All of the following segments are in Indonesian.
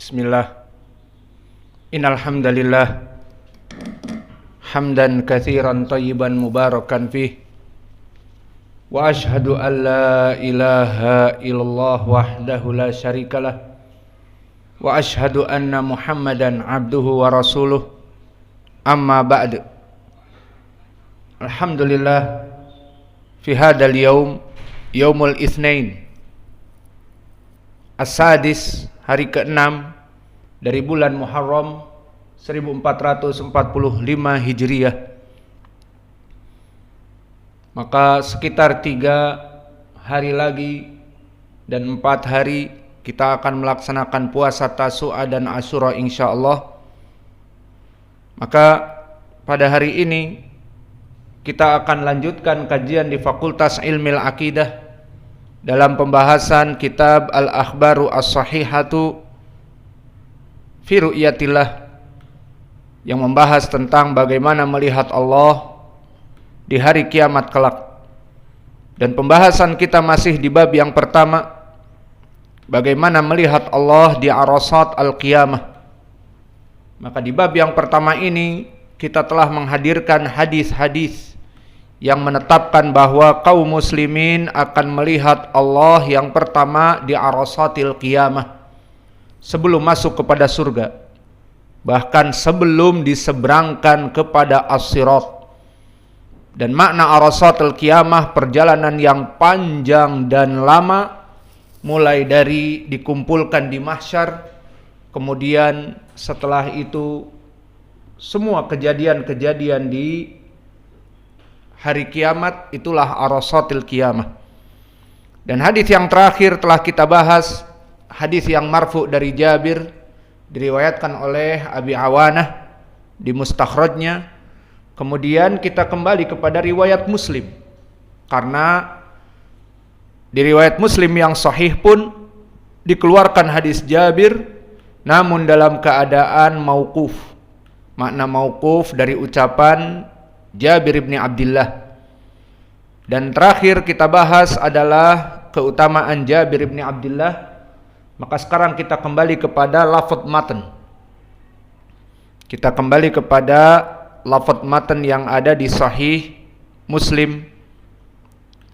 Bismillah. Innal hamdalillah hamdan katsiran thayyiban mubarakan fih. Wa asyhadu an la ilaha illallah wahdahu la syarikalah. Wa asyhadu anna Muhammadan abduhu wa rasuluh. Amma ba'd. Alhamdulillah fi hadzal yaum yaumul itsnain as-sadis, hari ke-6 dari bulan Muharram 1445 Hijriah. Maka sekitar 3 hari lagi dan 4 hari kita akan melaksanakan puasa Tasu'a dan Asyura insyaallah. Maka pada hari ini kita akan lanjutkan kajian di Fakultas Ilmil Aqidah dalam pembahasan kitab Al-Akhbaru As-Sahihatu fi Ru'yatillah, yang membahas tentang bagaimana melihat Allah di hari kiamat kelak. Dan pembahasan kita masih di bab yang pertama, bagaimana melihat Allah di arasat al-qiyamah. Maka di bab yang pertama ini kita telah menghadirkan hadis-hadis yang menetapkan bahwa kaum muslimin akan melihat Allah yang pertama di arasatil qiyamah, sebelum masuk kepada surga, bahkan sebelum diseberangkan kepada as-sirat. Dan makna arasatil qiyamah, perjalanan yang panjang dan lama, mulai dari dikumpulkan di mahsyar, kemudian setelah itu semua kejadian-kejadian di hari kiamat, itulah arasatil qiyamah. Dan hadis yang terakhir telah kita bahas, hadis yang marfu dari Jabir, diriwayatkan oleh Abi Awanah di mustakhrajnya. Kemudian kita kembali kepada riwayat Muslim, karena di riwayat Muslim yang sahih pun dikeluarkan hadis Jabir, namun dalam keadaan mauquf. Makna mauquf dari ucapan Jabir ibn Abdullah. Dan terakhir kita bahas adalah keutamaan Jabir ibn Abdullah. Maka sekarang kita kembali kepada lafadz matan. Kita kembali kepada lafadz matan yang ada di Sahih Muslim,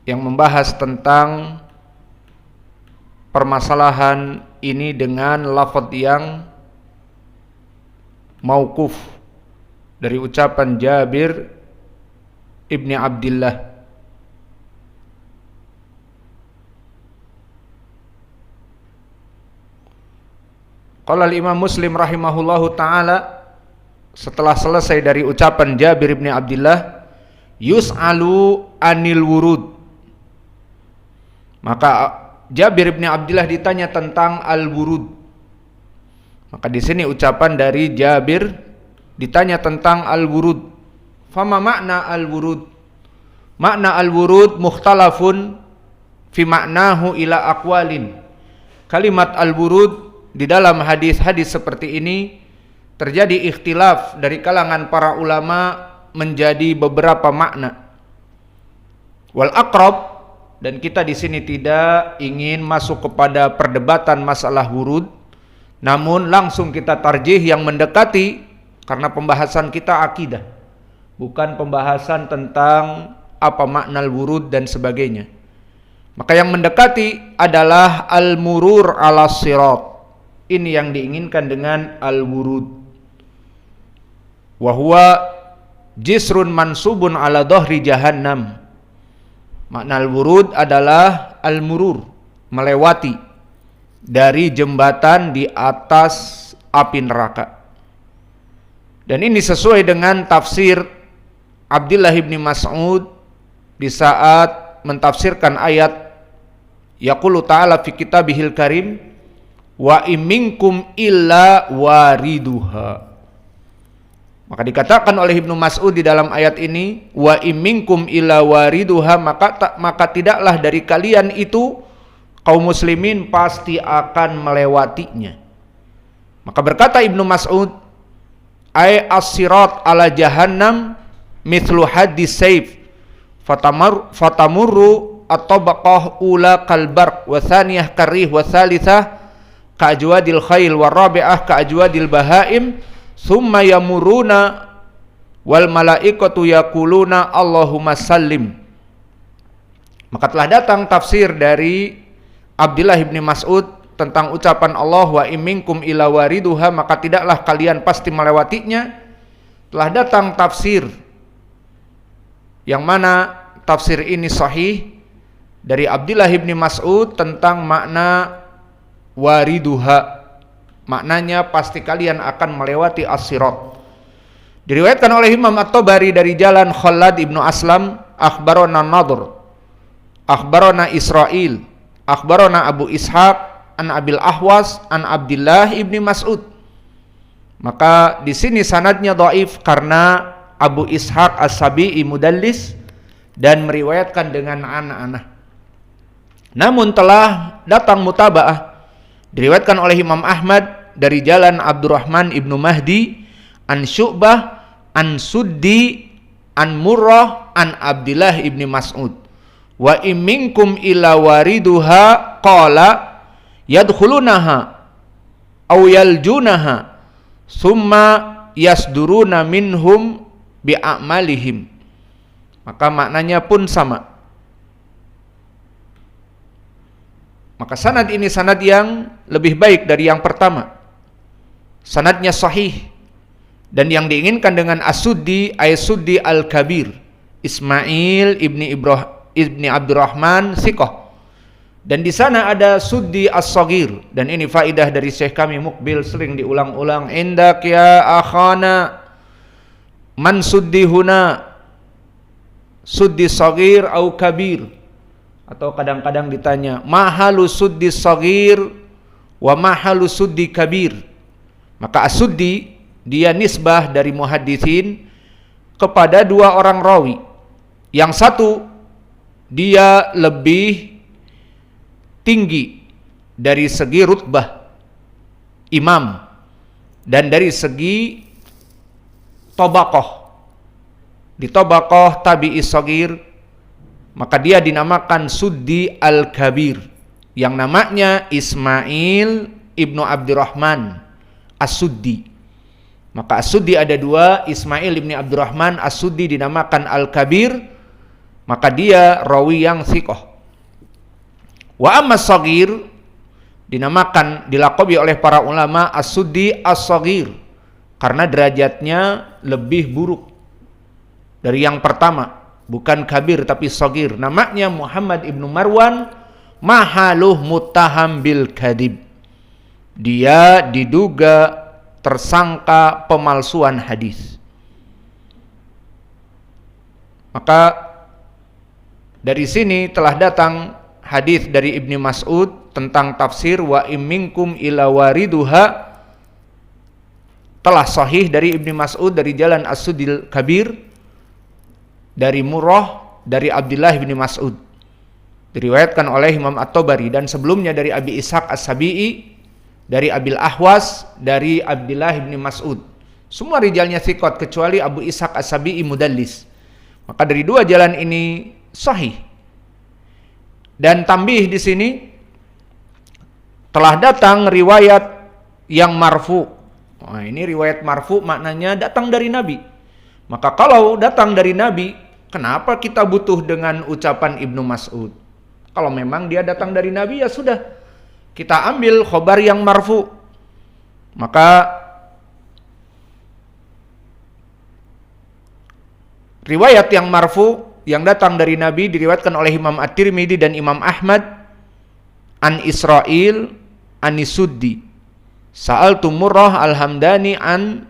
yang membahas tentang permasalahan ini dengan lafadz yang mauquf dari ucapan Jabir ibni Abdullah. Qala al-Imam Muslim rahimahullahu ta'ala, setelah selesai dari ucapan Jabir ibni Abdullah, yus'alu anil wurud. Maka Jabir ibni Abdullah ditanya tentang al-wurud. Maka di sini ucapan dari Jabir ditanya tentang al-wurud. Fama makna al-wurud? Makna al-wurud mukhtalafun fi maknahu ila aqwalin. Kalimat al-wurud di dalam hadis-hadis seperti ini terjadi ikhtilaf dari kalangan para ulama menjadi beberapa makna. Wal aqrab, dan kita di sini tidak ingin masuk kepada perdebatan masalah wurud, namun langsung kita tarjih yang mendekati, karena pembahasan kita akidah, bukan pembahasan tentang apa makna al-wurud dan sebagainya. Maka yang mendekati adalah al-murur ala sirat. Ini yang diinginkan dengan al-wurud. Wa huwa jisrun mansubun ala dhahri jahannam. Makna al-wurud adalah al-murur, melewati dari jembatan di atas api neraka. Dan ini sesuai dengan tafsir Abdullah bin Mas'ud di saat mentafsirkan ayat yaqulu ta'ala fi kitabihil karim wa imminkum illa wariduha. Maka dikatakan oleh Ibnu Mas'ud di dalam ayat ini, wa imminkum illa wariduha, maka tidaklah dari kalian itu kaum muslimin pasti akan melewatinya. Maka berkata Ibnu Mas'ud, ay as-sirat ala jahannam mithlu hadis sayf fatamurru at-tabaqah ula kalbarq wa thaniyah karih wa thalithah ka'ajwadil khail warabi'ah ka'ajwadil bahaim thumma yamuruna wal malaikatu yaquluna Allahumma sallim. Maka telah datang tafsir dari Abdullah bin Mas'ud tentang ucapan Allah wa imminkum ila wariduha, maka tidaklah kalian pasti melewatinya. Telah datang tafsir yang mana tafsir ini sahih dari Abdullah bin Mas'ud tentang makna wariduha, maknanya pasti kalian akan melewati as-sirat. Diriwayatkan oleh Imam At-Tabari dari jalan Khalad ibnu Aslam, akhbarona Nadhr, akhbarona Israil, akhbarona Abu Ishaq an Abil Ahwas an Abdullah ibni Mas'ud. Maka di sini sanadnya dhaif karena Abu Ishaq As-Sabi'i mudallis dan meriwayatkan dengan ana-ana. Namun telah datang mutaba'ah diriwayatkan oleh Imam Ahmad dari jalan Abdurrahman ibnu Mahdi an Syu'bah an Suddi an Murrah an Abdullah ibni Mas'ud wa imminkum ila wariduha qala yadkhulunaha aw yaljunaha summa yasduruna minhum bi'amalihim. Maka maknanya pun sama. Maka sanad ini sanad yang lebih baik dari yang pertama. Sanadnya sahih. Dan yang diinginkan dengan As-Suddi As-Suddi Al-Kabir Ismail ibni Abdurrahman Thiqah. Dan di sana ada Suddi As-Saghir, dan ini faidah dari Syekh kami Mukbil sering diulang-ulang, indak ya akhana man suddi huna suddi saghir au kabir, atau kadang-kadang ditanya mahalu suddi saghir wa mahalu suddi kabir. Maka As-Suddi dia nisbah dari muhaditsin kepada dua orang rawi. Yang satu dia lebih tinggi dari segi rutbah imam dan dari segi tabaqah. Di tabaqah tabi'i shagir, maka dia dinamakan Suddi Al-Kabir, yang namanya Ismail ibnu Abdurrahman As-Suddi. Maka As-Suddi ada dua, Ismail ibnu Abdurrahman As-Suddi dinamakan Al-Kabir, maka dia rawi yang thiqah. Wa amma Saghir dinamakan, dilaqabi oleh para ulama As-Suddi As-Saghir karena derajatnya lebih buruk dari yang pertama, bukan kabir tapi saghir. Namanya Muhammad ibnu Marwan mahaluh muttaham bil kadib. Dia diduga tersangka pemalsuan hadis. Maka dari sini telah datang hadis dari Ibnu Mas'ud tentang tafsir wa imminkum ila wariduha, telah sahih dari Ibnu Mas'ud dari jalan As-Suddil Kabir dari Murrah dari Abdullah bin Mas'ud, diriwayatkan oleh Imam At-Tabari, dan sebelumnya dari Abi Ishaq As-Sabi'i dari Abil Ahwas dari Abdullah bin Mas'ud. Semua rijalnya thiqat kecuali Abu Ishaq As-Sabi'i mudallis. Maka dari dua jalan ini sahih. Dan tambih di sini telah datang riwayat yang marfu. Nah, ini riwayat marfu maknanya datang dari Nabi. Maka kalau datang dari Nabi, kenapa kita butuh dengan ucapan Ibnu Mas'ud? Kalau memang dia datang dari Nabi, ya sudah, kita ambil khobar yang marfu. Maka riwayat yang marfu yang datang dari Nabi diriwayatkan oleh Imam At-Tirmidzi dan Imam Ahmad an Israil an Suddi sa'altu Murrah al-Hamdani an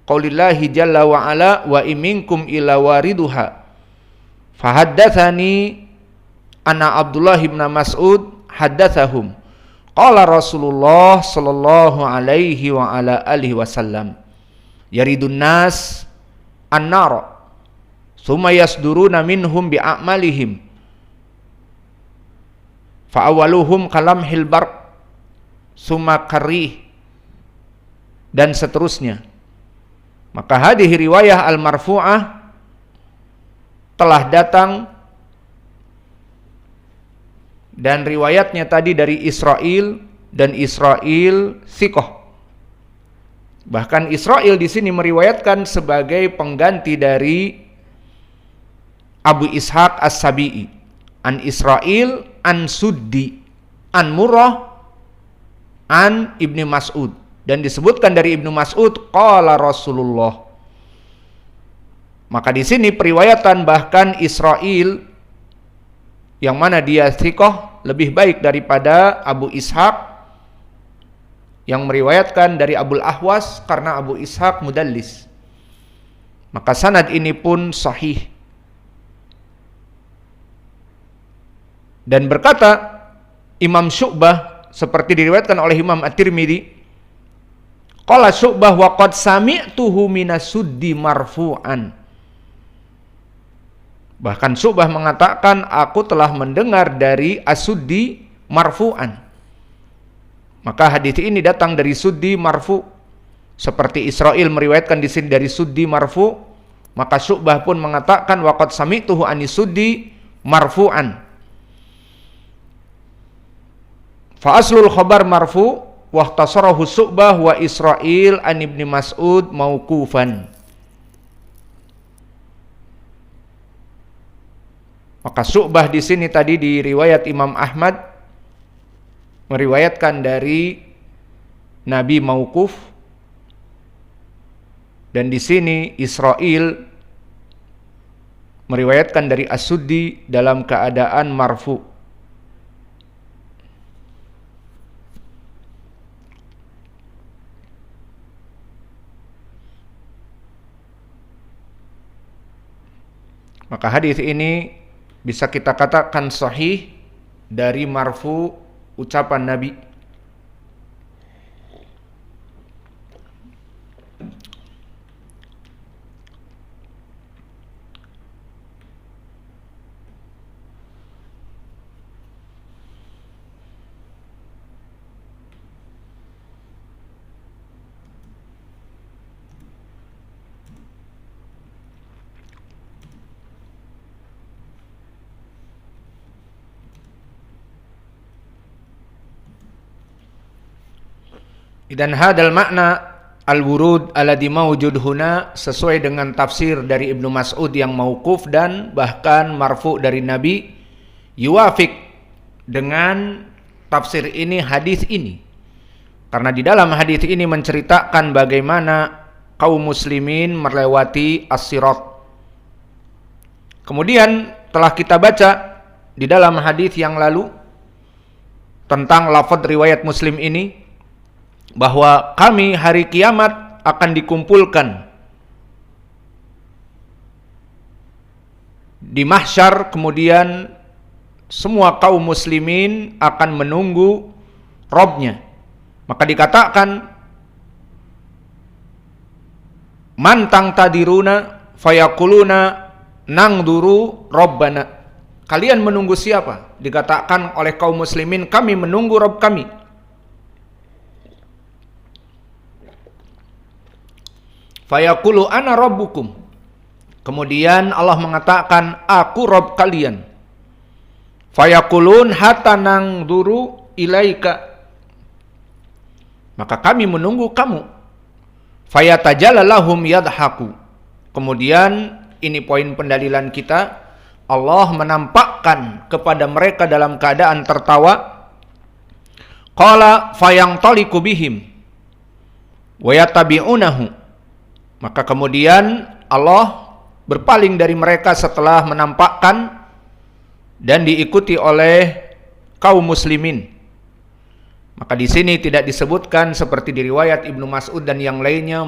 qaulillahi jalla wa ala wa iminkum ila wariduha fahaddatsani anna Abdullah bin Mas'ud haddatsahum qala Rasulullah sallallahu alaihi wa ala alihi wasallam yaridun nas an-nar summa yasduruna minhum bi'amalihim fa'awaluhum kalamhil barq summa karih, dan seterusnya. Maka hadis riwayah al-marfu'ah telah datang, dan riwayatnya tadi dari Israil dan Israil thiqah. Bahkan Israil di sini meriwayatkan sebagai pengganti dari Abu Ishaq As-Sabi'i. An Israil, an Suddi, an Murrah, an Ibni Mas'ud. Dan disebutkan dari Ibnu Mas'ud, qala Rasulullah. Maka di sini periwayatan bahkan Israil yang mana dia thiqah lebih baik daripada Abu Ishaq yang meriwayatkan dari Abul Ahwas, karena Abu Ishaq mudallis. Maka sanad ini pun sahih. Dan berkata Imam Syu'bah seperti diriwayatkan oleh Imam At-Tirmidzi, qala Syu'bah wa qad sami'tuhu minas suddi marfu'an. Bahkan Syu'bah mengatakan, aku telah mendengar dari As-Suddi marfu'an. Maka hadis ini datang dari Suddi marfu, seperti Israil meriwayatkan di sini dari Suddi marfu, maka Syu'bah pun mengatakan waqad sami'tuhu anis Suddi marfu'an. Fa aslul khabar marfu wa ihtasarahu Syu'bah wa Israil an Ibni Mas'ud mauqufan. Maka Syu'bah di sini tadi di riwayat Imam Ahmad meriwayatkan dari Nabi mauquf, dan di sini Israil meriwayatkan dari As-Suddi dalam keadaan marfu. Maka hadis ini bisa kita katakan sahih dari marfu ucapan Nabi. Dan hadal makna al-wurud alladhi mawjud huna sesuai dengan tafsir dari Ibnu Mas'ud yang mauquf dan bahkan marfu dari Nabi, yuwafiq dengan tafsir ini hadis ini. Karena di dalam hadis ini menceritakan bagaimana kaum muslimin melewati as-sirat. Kemudian telah kita baca di dalam hadis yang lalu tentang lafaz riwayat Muslim ini, bahwa kami hari kiamat akan dikumpulkan di mahsyar, kemudian semua kaum muslimin akan menunggu Robnya. Maka dikatakan, mantang tadiruna fayakuluna nangduru Robbana. Kalian menunggu siapa? Dikatakan oleh kaum muslimin, kami menunggu Rob kami. Fayaqulu ana rabbukum. Kemudian Allah mengatakan, aku Rob kalian. Fayaqulun hatta nangduru ilaika. Maka kami menunggu kamu. Fayatajalla lahum yadhaku. Kemudian ini poin pendalilan kita, Allah menampakkan kepada mereka dalam keadaan tertawa. Qala fayantaliqu bihim wa yatabi'unahu. Maka kemudian Allah berpaling dari mereka setelah menampakkan dan diikuti oleh kaum muslimin. Maka di sini tidak disebutkan seperti di riwayat Ibnu Mas'ud dan yang lainnya